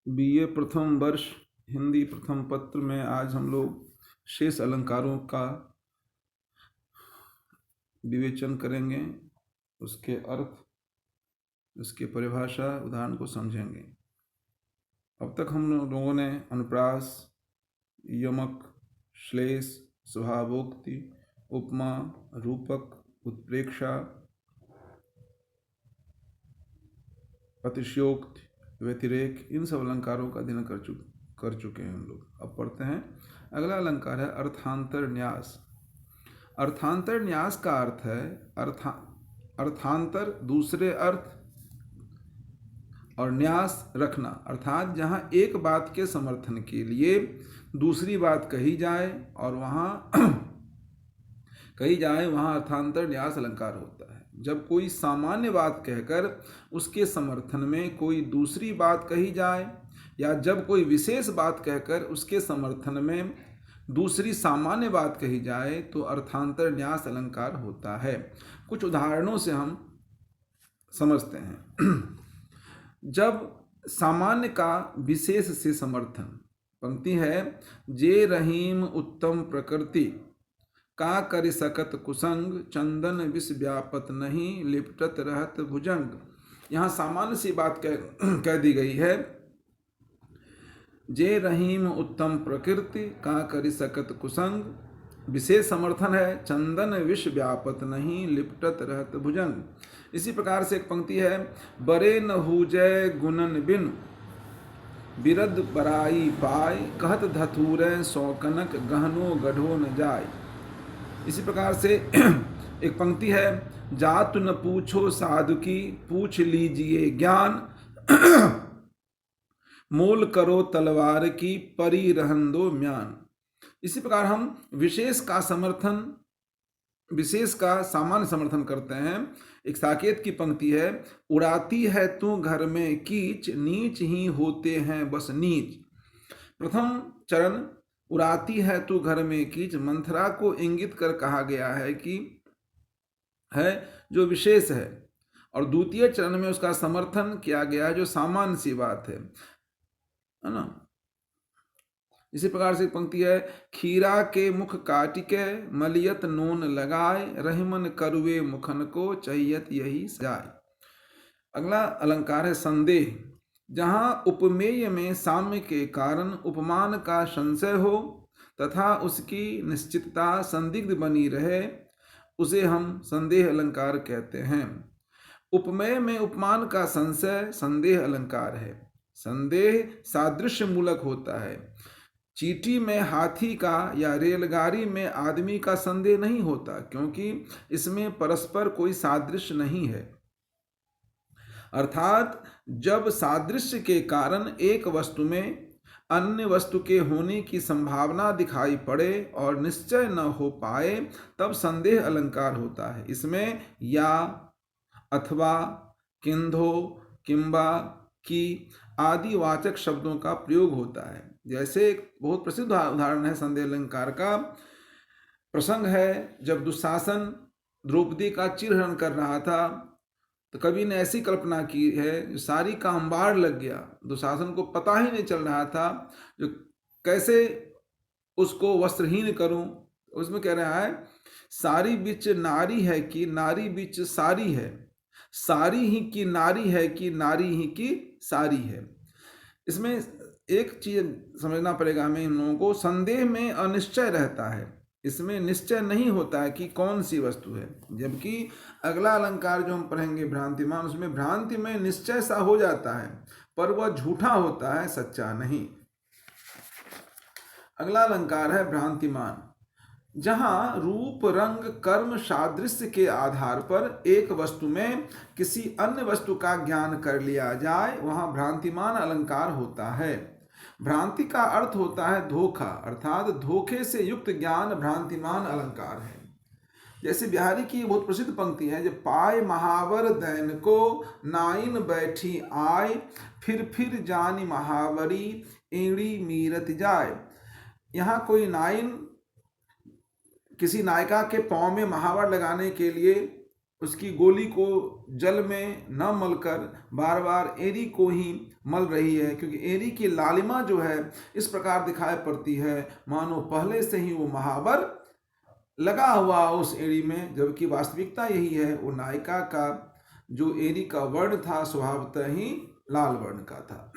BA प्रथम वर्ष हिंदी प्रथम पत्र में आज हम लोग शेष अलंकारों का विवेचन करेंगे, उसके अर्थ, उसकी परिभाषा, उदाहरण को समझेंगे। अब तक हम लोगों ने अनुप्रास, यमक, श्लेष, स्वभावोक्ति, उपमा, रूपक, उत्प्रेक्षा, अतिशयोक्ति, व्यतिरेक, इन सब अलंकारों का अध्ययन कर चुके हैं हम लोग। अब पढ़ते हैं। अगला अलंकार है अर्थांतर न्यास। अर्थांतर न्यास का अर्थ है अर्थांतर दूसरे अर्थ और न्यास रखना, अर्थात जहाँ एक बात के समर्थन के लिए दूसरी बात कही जाए और वहाँ अर्थांतर न्यास अलंकार होता है। जब कोई सामान्य बात कहकर उसके समर्थन में कोई दूसरी बात कही जाए या जब कोई विशेष बात कहकर उसके समर्थन में दूसरी सामान्य बात कही जाए तो अर्थांतर न्यास अलंकार होता है। कुछ उदाहरणों से हम समझते हैं। जब सामान्य का विशेष से समर्थन, पंक्ति है, जे रहीम उत्तम प्रकृति का कर सकत कुसंग, चंदन विष व्यापत नहीं लिपटत रहत भुजंग। यहाँ सामान्य सी बात कह दी गई है। जे रहीम उत्तम प्रकृति का कर सकत कुसंग, विशेष समर्थन है, चंदन विष व्यापत नहीं लिपटत रहत भुजंग। इसी प्रकार से एक पंक्ति है, बरे न हुजय गुणन बिन बिरद बराई पाय, कहत धतूरे सौकनक गहनो गढ़ो न जाय। इसी प्रकार से एक पंक्ति है, जातु न पूछो साधु की पूछ लीजिए ज्ञान, मोल करो तलवार की परी रहन दो म्यान। इसी प्रकार हम विशेष का सामान्य समर्थन करते हैं। एक साकेत की पंक्ति है, उड़ाती है तू घर में कीच, नीच ही होते हैं बस नीच। प्रथम चरण उड़ाती है तू घर में कीच मंथरा को इंगित कर कहा गया है कि है जो विशेष है, और द्वितीय चरण में उसका समर्थन किया गया है जो सामान्य सी बात है ना। इसी प्रकार से पंक्ति है, खीरा के मुख काटिके मलियत नून लगाए, रहीमन करुए मुखन को चाहियत यही सजाए। अगला अलंकार है संदेह। जहाँ उपमेय में साम्य के कारण उपमान का संशय हो तथा उसकी निश्चितता संदिग्ध बनी रहे, उसे हम संदेह अलंकार कहते हैं। उपमेय में उपमान का संशय संदेह अलंकार है। संदेह सादृश्य मूलक होता है। चींटी में हाथी का या रेलगाड़ी में आदमी का संदेह नहीं होता, क्योंकि इसमें परस्पर कोई सादृश्य नहीं है। अर्थात जब सादृश्य के कारण एक वस्तु में अन्य वस्तु के होने की संभावना दिखाई पड़े और निश्चय न हो पाए, तब संदेह अलंकार होता है। इसमें या, अथवा, किंधो, किंबा, की आदि वाचक शब्दों का प्रयोग होता है। जैसे एक बहुत प्रसिद्ध उदाहरण है संदेह अलंकार का। प्रसंग है, जब दुशासन द्रौपदी का चिरहरण कर रहा था तो कवि ने ऐसी कल्पना की है, साड़ी का अंबार लग गया, दुशासन को पता ही नहीं चल रहा था जो कैसे उसको वस्त्रहीन करूं। उसमें कह रहा है, सारी बिच नारी है कि नारी बिच सारी है, सारी ही की नारी है कि नारी ही की सारी है। इसमें एक चीज समझना पड़ेगा हमें इन लोगों को, संदेह में अनिश्चय रहता है, इसमें निश्चय नहीं होता है कि कौन सी वस्तु है। जबकि अगला अलंकार जो हम पढ़ेंगे भ्रांतिमान, उसमें भ्रांति में निश्चय सा हो जाता है पर वह झूठा होता है, सच्चा नहीं। अगला अलंकार है भ्रांतिमान। जहां रूप रंग कर्म सादृश्य के आधार पर एक वस्तु में किसी अन्य वस्तु का ज्ञान कर लिया जाए, वहां भ्रांतिमान अलंकार होता है। भ्रांति का अर्थ होता है धोखा, अर्थात धोखे से युक्त ज्ञान भ्रांतिमान अलंकार है। जैसे बिहारी की बहुत प्रसिद्ध पंक्ति है, जब पाए महावर दैन को नाइन बैठी आय, फिर जानी महावरी एड़ी मीरत जाए। यहाँ कोई नाइन किसी नायिका के पाँव में महावर लगाने के लिए उसकी गोली को जल में न मलकर बार बार एरी को ही मल रही है, क्योंकि एरी की लालिमा जो है इस प्रकार दिखाई पड़ती है मानो पहले से ही वो महावर लगा हुआ उस एड़ी में, जबकि वास्तविकता यही है वो नायिका का जो एड़ी का वर्ण था स्वभावतः ही लाल वर्ण का था।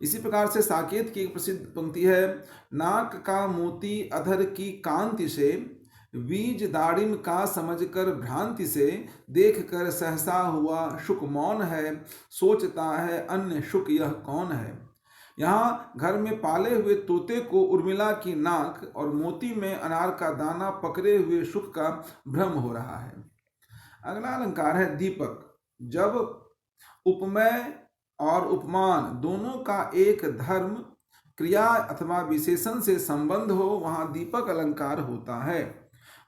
इसी प्रकार से साकेत की एक प्रसिद्ध पंक्ति है, नाक का मोती अधर की कांति से, बीज दाड़िम का समझकर भ्रांति से, देख कर सहसा हुआ शुक मौन है, सोचता है अन्य शुक यह कौन है। यहाँ घर में पाले हुए तोते को उर्मिला की नाक और मोती में अनार का दाना पकड़े हुए शुक का भ्रम हो रहा है। अगला अलंकार है दीपक। जब उपमेय और उपमान दोनों का एक धर्म, क्रिया अथवा विशेषण से संबंध हो वहाँ दीपक अलंकार होता है।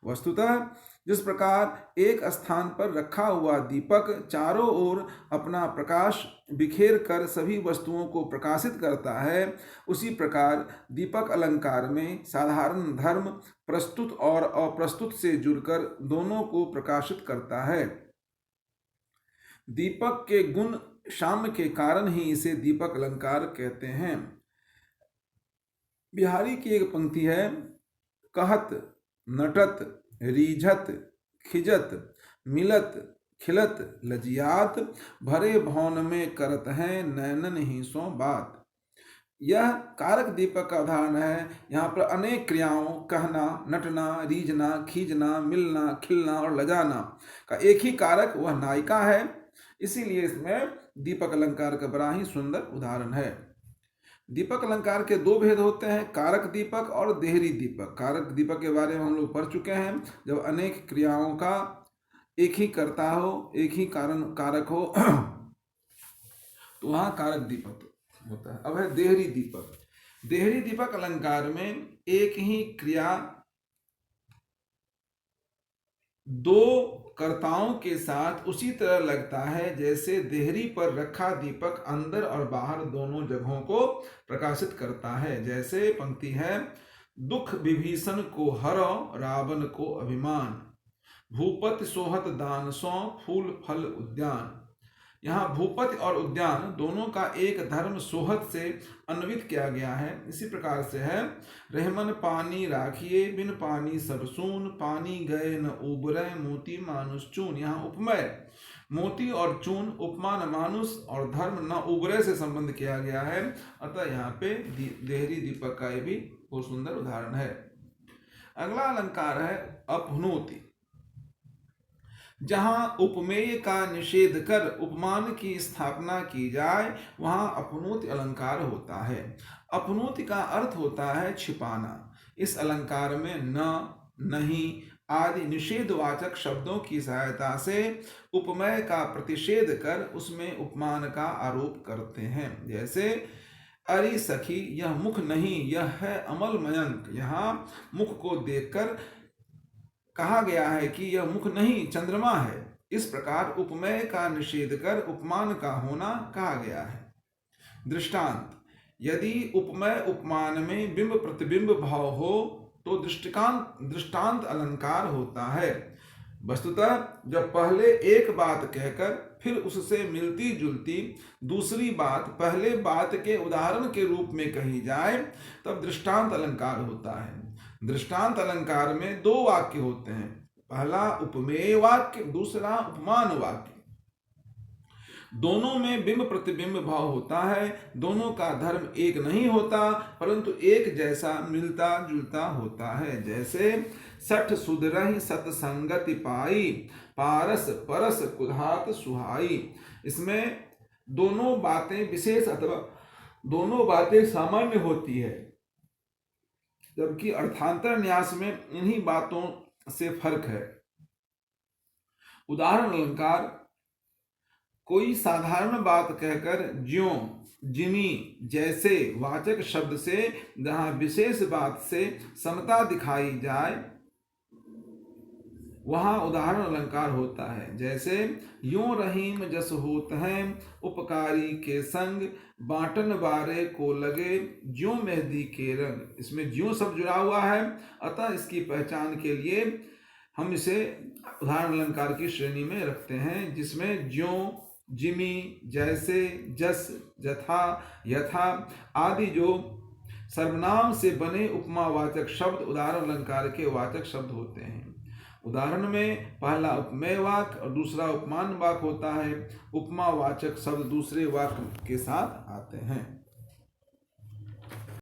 वस्तुतः जिस प्रकार एक स्थान पर रखा हुआ दीपक चारों ओर अपना प्रकाश बिखेर कर सभी वस्तुओं को प्रकाशित करता है, उसी प्रकार दीपक अलंकार में साधारण धर्म प्रस्तुत और अप्रस्तुत से जुड़कर दोनों को प्रकाशित करता है। दीपक के गुण शाम्य के कारण ही इसे दीपक अलंकार कहते हैं। बिहारी की एक पंक्ति है, कहत नटत रीझत खिजत मिलत खिलत लजियात, भरे भवन में करत हैं नैनन ही सो बात। यह कारक दीपक का उदाहरण है। यहाँ पर अनेक क्रियाओं कहना, नटना, रीझना, खींचना, मिलना, खिलना और लजाना का एक ही कारक वह नायिका है, इसीलिए इसमें दीपक अलंकार का बड़ा ही सुंदर उदाहरण है। दीपक अलंकार के दो भेद होते हैं, कारक दीपक और देहरी दीपक। कारक दीपक के बारे में हम लोग पढ़ चुके हैं, जब अनेक क्रियाओं का एक ही कर्ता हो, एक ही कारण कारक हो तो वहाँ कारक दीपक होता है। अब है देहरी दीपक। देहरी दीपक अलंकार में एक ही क्रिया दो कर्ताओं के साथ उसी तरह लगता है जैसे देहरी पर रखा दीपक अंदर और बाहर दोनों जगहों को प्रकाशित करता है। जैसे पंक्ति है, दुख विभीषण को हरो रावण को अभिमान, भूपति सोहत दान सो फूल फल उद्यान। यहाँ भूपति और उद्यान दोनों का एक धर्म सोहत से अन्वित किया गया है। इसी प्रकार से है, रहमन पानी राखिए बिन पानी सब सून, पानी गए न उबरे मोती मानुष चून। यहाँ उपमेय मोती और चून उपमान मानुष और धर्म न उबरे से संबंध किया गया है, अतः यहाँ पे देहरी दीपक का भी बहुत सुंदर उदाहरण है। अगला अलंकार है अपनुति। जहाँ उपमेय का निषेध कर उपमान की स्थापना की जाए वहाँ अपनुति अलंकार होता है। अपनुति का अर्थ होता है छिपाना। इस अलंकार में न, नहीं आदि निषेधवाचक शब्दों की सहायता से उपमेय का प्रतिषेध कर उसमें उपमान का आरोप करते हैं। जैसे अरे सखी यह मुख नहीं, यह है अमल मयंक। यहाँ मुख को देखकर कहा गया है कि यह मुख नहीं चंद्रमा है। इस प्रकार उपमेय का निषेध कर उपमान का होना कहा गया है। दृष्टांत, यदि उपमेय उपमान में बिंब प्रतिबिंब भाव हो तो दृष्टांत अलंकार होता है। वस्तुतः जब पहले एक बात कहकर फिर उससे मिलती जुलती दूसरी बात पहले बात के उदाहरण के रूप में कही जाए तब दृष्टांत अलंकार होता है। दृष्टांत अलंकार में दो वाक्य होते हैं, पहला उपमेय वाक्य, दूसरा उपमान वाक्य। दोनों में बिंब प्रतिबिंब भाव होता है। दोनों का धर्म एक नहीं होता परंतु एक जैसा मिलता जुलता होता है। जैसे सठ सुधरहि सतसंगति पाई, पारस परस कुधात सुहाई। इसमें दोनों बातें विशेष अथवा दोनों बातें सामान्य होती है, जबकि अर्थांतर न्यास में इन्हीं बातों से फर्क है। उदाहरण अलंकार, कोई साधारण बात कहकर ज्यों, जिमी, जैसे वाचक शब्द से जहां विशेष बात से समता दिखाई जाए वहां उदाहरण अलंकार होता है। जैसे यूं रहीम जस होत हैं उपकारी के संग, बाटन बारे को लगे ज्यों मेहंदी के रंग। इसमें ज्यों शब्द जुड़ा हुआ है, अतः इसकी पहचान के लिए हम इसे उदाहरण अलंकार की श्रेणी में रखते हैं, जिसमें ज्यों, जिमि, जैसे, जस, जथा, यथा आदि जो सर्वनाम से बने उपमावाचक शब्द उदाहरण अलंकार के वाचक शब्द होते हैं। उदाहरण में पहला उपमेय वाक्य और दूसरा उपमान वाक्य होता है। उपमावाचक शब्द दूसरे वाक्य के साथ आते हैं।